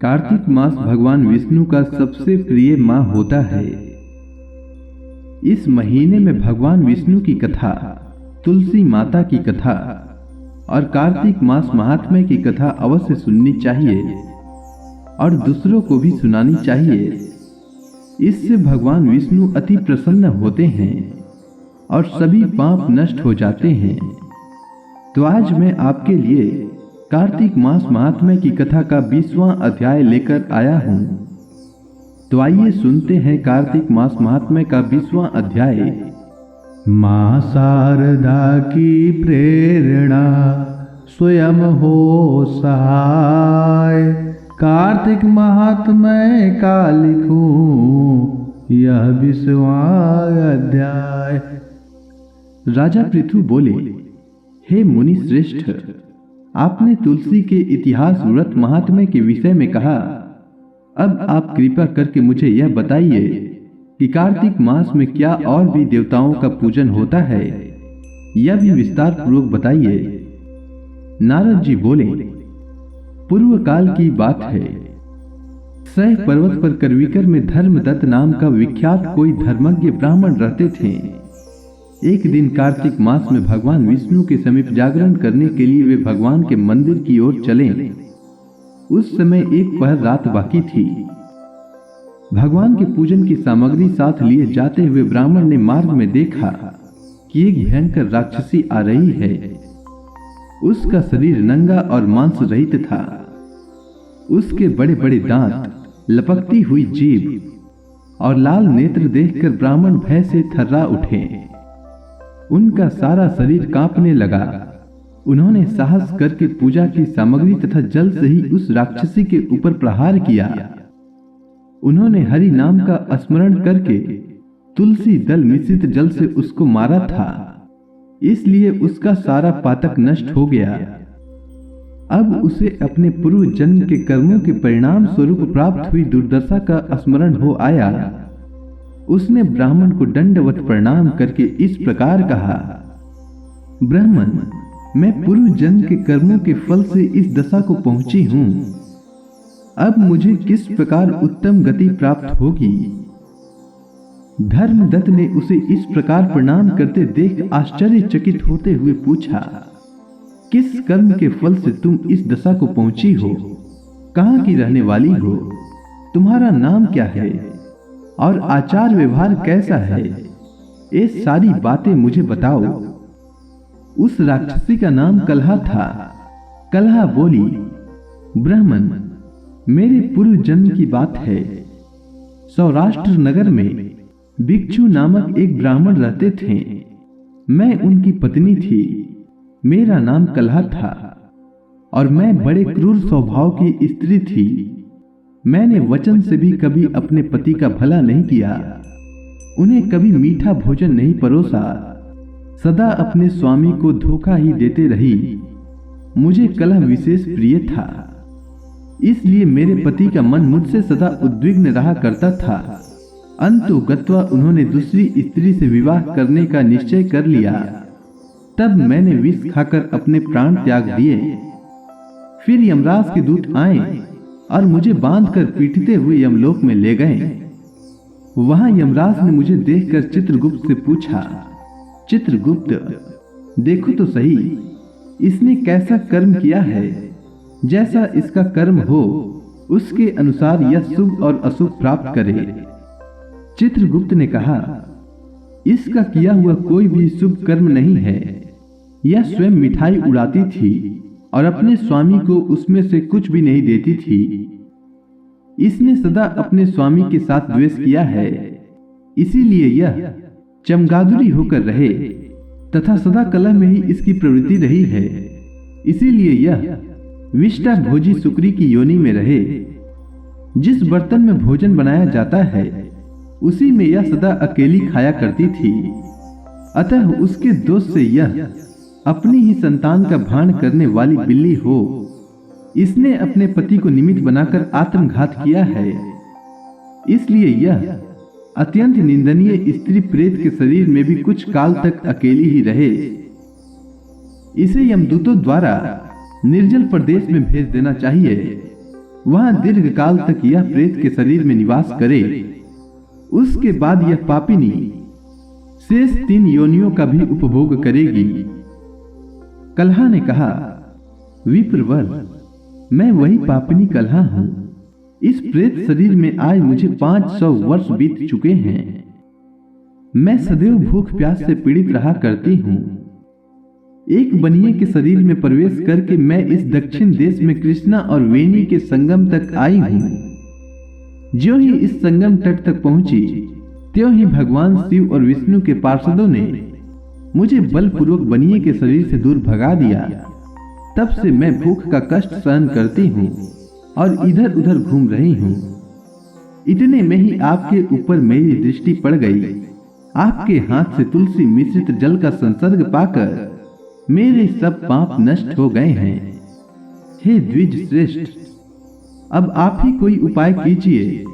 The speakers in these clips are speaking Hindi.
कार्तिक मास भगवान विष्णु का सबसे प्रिय माह होता है। इस महीने में भगवान विष्णु की कथा, तुलसी माता की कथा और कार्तिक मास महात्म्य की कथा अवश्य सुननी चाहिए और दूसरों को भी सुनानी चाहिए। इससे भगवान विष्णु अति प्रसन्न होते हैं और सभी पाप नष्ट हो जाते हैं। तो आज मैं आपके लिए कार्तिक मास महात्म्य की कथा का 20वां अध्याय लेकर आया हूं। तो आइए सुनते हैं कार्तिक मास महात्म्य का 20वां अध्याय। मां शारदा की प्रेरणा स्वयं हो सहाय, कार्तिक महात्म्य का लिखूं यह 20वां अध्याय। राजा पृथु बोले, हे मुनि श्रेष्ठ, आपने तुलसी के इतिहास व्रत महात्म्य के विषय में कहा। अब आप कृपा करके मुझे यह बताइए कि कार्तिक मास में क्या और भी देवताओं का पूजन होता है, यह भी विस्तार पूर्वक बताइए। नारद जी बोले, पूर्व काल की बात है। सह पर्वत पर करविकर में धर्मदत्त नाम का विख्यात कोई धर्मज्ञ ब्राह्मण रहते थे। एक दिन कार्तिक मास में भगवान विष्णु के समीप जागरण करने के लिए वे भगवान के मंदिर की ओर चले। उस समय एक पहर रात बाकी थी। भगवान के पूजन की सामग्री साथ लिए जाते हुए ब्राह्मण ने मार्ग में देखा कि एक भयंकर राक्षसी आ रही है। उसका शरीर नंगा और मांस रहित था। उसके बड़े बड़े दांत, लपकती हुई जीभ और लाल नेत्र देखकर ब्राह्मण भय से थर्रा उठे। उनका सारा शरीर कांपने लगा। उन्होंने साहस करके पूजा की सामग्री तथा जल से ही उस राक्षसी के ऊपर प्रहार किया। उन्होंने हरि नाम का स्मरण करके तुलसी दल मिश्रित जल से उसको मारा था, इसलिए उसका सारा पातक नष्ट हो गया। अब उसे अपने पूर्व जन्म के कर्मों के परिणाम स्वरूप प्राप्त हुई दुर्दशा का स्मरण हो आया। उसने ब्राह्मण को दंडवत प्रणाम करके इस प्रकार कहा, ब्राह्मण, मैं पूर्व जन्म के कर्मों के फल से इस दशा को पहुंची हूं। अब मुझे किस प्रकार उत्तम गति प्राप्त होगी? धर्मदत्त ने उसे इस प्रकार प्रणाम करते देख आश्चर्यचकित होते हुए पूछा, किस कर्म के फल से तुम इस दशा को पहुंची हो? कहां की रहने वाली हो? तुम्हारा नाम क्या है और आचार व्यवहार कैसा है? ये सारी बातें मुझे बताओ। उस राक्षसी का नाम कलहा था। कलहा बोली, ब्राह्मण, मेरे पूर्व जन्म की बात है। सौराष्ट्र नगर में भिक्षु नामक एक ब्राह्मण रहते थे। मैं उनकी पत्नी थी। मेरा नाम कलहा था और मैं बड़े क्रूर स्वभाव की स्त्री थी। मैंने वचन से भी कभी अपने पति का भला नहीं किया। उन्हें कभी मीठा भोजन नहीं परोसा। सदा अपने स्वामी को धोखा ही देते रही। मुझे कलह विशेष प्रिय था, इसलिए मेरे पति का मन मुझसे सदा उद्विग्न रहा करता था। अंततः उन्होंने दूसरी स्त्री से विवाह करने का निश्चय कर लिया। तब मैंने विष खाकर अपने प्राण त्याग दिए। फिर यमराज के दूत आए और मुझे बांधकर पीटते हुए यमलोक में ले गए। वहां यमराज ने मुझे देखकर चित्रगुप्त से पूछा, चित्रगुप्त, देखो तो सही, इसने कैसा कर्म किया है? जैसा इसका कर्म हो उसके अनुसार यह शुभ और अशुभ प्राप्त करे। चित्रगुप्त ने कहा, इसका किया हुआ कोई भी शुभ कर्म नहीं है। यह स्वयं मिठाई उड़ाती थी और अपने स्वामी को उसमें से कुछ भी नहीं देती थी। इसने सदा अपने स्वामी के साथ द्वेष किया है, इसीलिए यह चमगादुरी होकर रहे तथा सदा कलह में ही इसकी प्रवृत्ति रही है। इसीलिए यह विष्टा भोजी सुकरी की योनि में रहे। जिस बर्तन में भोजन बनाया जाता है उसी में यह सदा अकेली खाया करती थी। अतः उसके दोष से यह अपनी ही संतान का भान करने वाली बिल्ली हो। इसने अपने पति को निमित्त बनाकर आत्मघात किया है, इसलिए यह अत्यंत निंदनीय स्त्री प्रेत के शरीर में भी कुछ काल तक अकेली ही रहे। इसे यमदूतों द्वारा निर्जल प्रदेश में भेज देना चाहिए। वहां दीर्घ काल तक यह प्रेत के शरीर में निवास करे। उसके बाद यह पापिनी शेष 3 योनियों का भी उपभोग करेगी। कलहा ने कहा, विप्रवर, मैं वही पापिनी कलहा हूं। इस प्रेत शरीर में आए मुझे 500 वर्ष बीत चुके हैं। मैं सदैव भूख प्यास से पीड़ित रहा करती हूं। एक बनिए के शरीर में प्रवेश करके मैं इस दक्षिण देश में कृष्णा और वेणी के संगम तक आई हूं। जो ही इस संगम तट तक पहुंची, त्यों ही भगवान शिव और विष्णु के पार्षदों ने मुझे बलपूर्वक बनिए के शरीर से दूर भगा दिया। तब से मैं भूख का कष्ट सहन करती हूँ और इधर उधर घूम रही हूँ। इतने में ही आपके ऊपर मेरी दृष्टि पड़ गई। आपके हाथ से तुलसी मिश्रित जल का संसर्ग पाकर मेरे सब पाप नष्ट हो गए हैं। हे द्विज श्रेष्ठ, अब आप ही कोई उपाय कीजिए।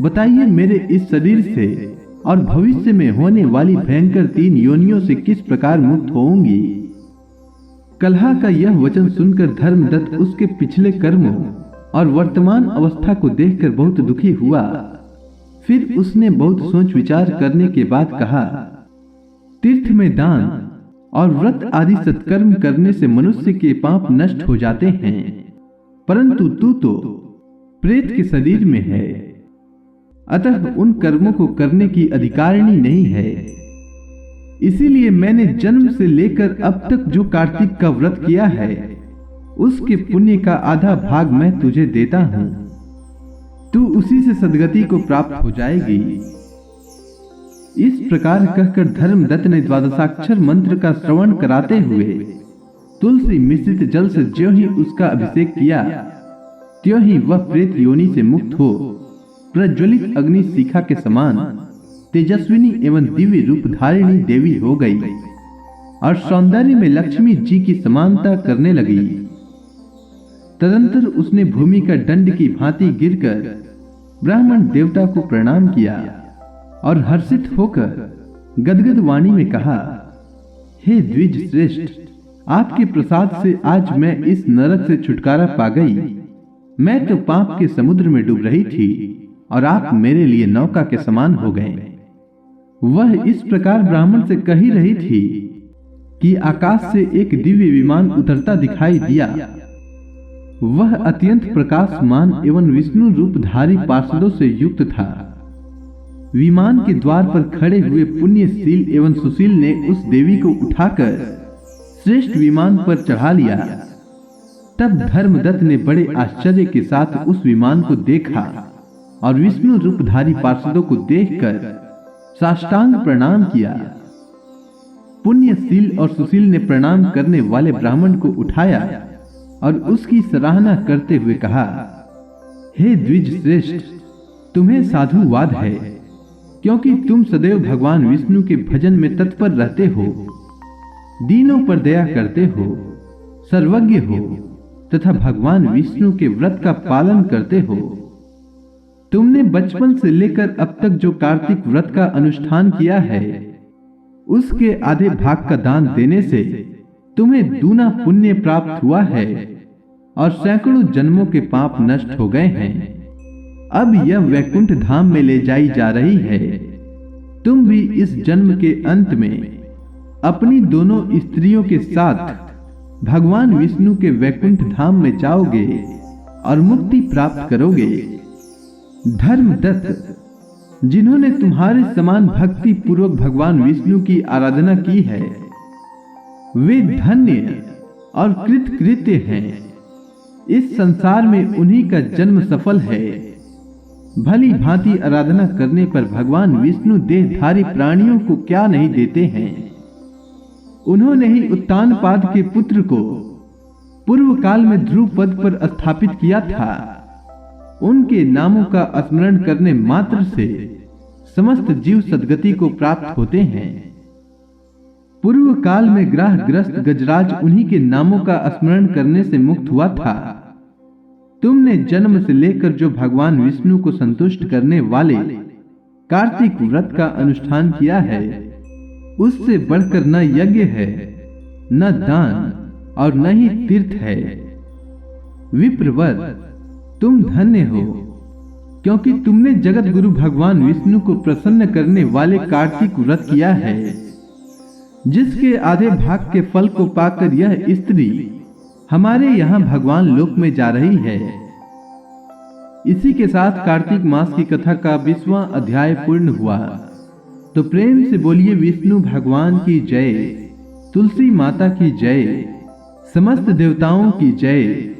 बताइए, मेरे इस शरीर से और भविष्य में होने वाली भयंकर 3 योनियों से किस प्रकार मुक्त होंगी। कलहा का यह वचन सुनकर धर्मदत्त उसके पिछले कर्मों और वर्तमान अवस्था को देखकर बहुत दुखी हुआ। फिर उसने बहुत सोच विचार करने के बाद कहा, तीर्थ में दान और व्रत आदि सत्कर्म करने से मनुष्य के पाप नष्ट हो जाते हैं, परंतु तू तो प्रेत के शरीर में है, अतः उन कर्मों को करने की अधिकारिणी नहीं है। इसीलिए मैंने जन्म से लेकर अब तक जो कार्तिक का व्रत किया है, उसके पुण्य का आधा भाग मैं तुझे देता हूं। तू उसी से सद्गति को प्राप्त हो जाएगी। इस प्रकार कहकर धर्मदत्त ने द्वादशाक्षर मंत्र का श्रवण कराते हुए तुलसी मिश्रित जल से ज्यों ही उसका अभिषेक किया, त्यों ही वह प्रेत योनि से मुक्त हो प्रज्वलित अग्नि शिखा के समान तेजस्विनी एवं दिव्य रूप धारिणी देवी हो गई और सौंदर्य में लक्ष्मी जी की समानता करने लगी। तदंतर उसने भूमि का दंड की भांति गिरकर ब्राह्मण देवता को प्रणाम किया और हर्षित होकर गदगद वाणी में कहा, हे द्विज श्रेष्ठ, आपके प्रसाद से आज मैं इस नरक से छुटकारा पा गई। मैं तो पाप के समुद्र में डूब रही थी और आप मेरे लिए नौका के समान हो गए। वह इस प्रकार ब्राह्मण से कही रही थी कि आकाश से एक दिव्य विमान उतरता दिखाई दिया। वह अत्यंत प्रकाशमान एवं विष्णु रूपधारी पार्षदों से युक्त था। विमान के द्वार पर खड़े हुए पुण्यशील एवं सुशील ने उस देवी को उठाकर श्रेष्ठ विमान पर चढ़ा लिया। तब धर्मदत्त ने बड़े आश्चर्य के साथ उस विमान को देखा और विष्णु रूपधारी पार्षदों को देखकर साष्टांग प्रणाम किया। पुण्यशील और सुशील ने प्रणाम करने वाले ब्राह्मण को उठाया और उसकी सराहना करते हुए कहा, हे द्विज श्रेष्ठ, तुम्हें साधुवाद है, क्योंकि तुम सदैव भगवान विष्णु के भजन में तत्पर रहते हो, दीनों पर दया करते हो, सर्वज्ञ हो तथा भगवान विष्णु के व्रत का पालन करते हो। तुमने बचपन से लेकर अब तक जो कार्तिक व्रत का अनुष्ठान किया है, उसके आधे भाग का दान देने से तुम्हें दूना पुण्य प्राप्त हुआ है और सैकड़ों जन्मों के पाप नष्ट हो गए हैं। अब यह वैकुंठ धाम में ले जाई जा रही है। तुम भी इस जन्म के अंत में अपनी दोनों स्त्रियों के साथ भगवान विष्णु के वैकुंठ धाम में जाओगे और मुक्ति प्राप्त करोगे। धर्मदत्त, जिन्होंने तुम्हारे समान भक्ति पूर्वक भगवान विष्णु की आराधना की है, वे धन्य और कृतकृत्य हैं। इस संसार में उन्हीं का जन्म सफल है। भली भांति आराधना करने पर भगवान विष्णु देहधारी प्राणियों को क्या नहीं देते हैं। उन्होंने ही उत्तानपाद के पुत्र को पूर्व काल में ध्रुव पद पर स्थापित किया था। उनके नामों का स्मरण करने मात्र से समस्त जीव सद्गति को प्राप्त होते हैं। पूर्व काल में ग्रहग्रस्त गजराज उन्हीं के नामों का स्मरण करने से मुक्त हुआ था। तुमने जन्म से लेकर जो भगवान विष्णु को संतुष्ट करने वाले कार्तिक व्रत का अनुष्ठान किया है, उससे बढ़कर न यज्ञ है, न दान और न ही तीर्थ है। विप्रवर, तुम धन्य हो, क्योंकि तुमने जगत गुरु भगवान विष्णु को प्रसन्न करने वाले कार्तिक व्रत किया है, जिसके आधे भाग के फल को पाकर यह स्त्री हमारे यहाँ भगवान लोक में जा रही है। इसी के साथ कार्तिक मास की कथा का 20वां अध्याय पूर्ण हुआ। तो प्रेम से बोलिए विष्णु भगवान की जय, तुलसी माता की जय, समस्त देवताओं की जय।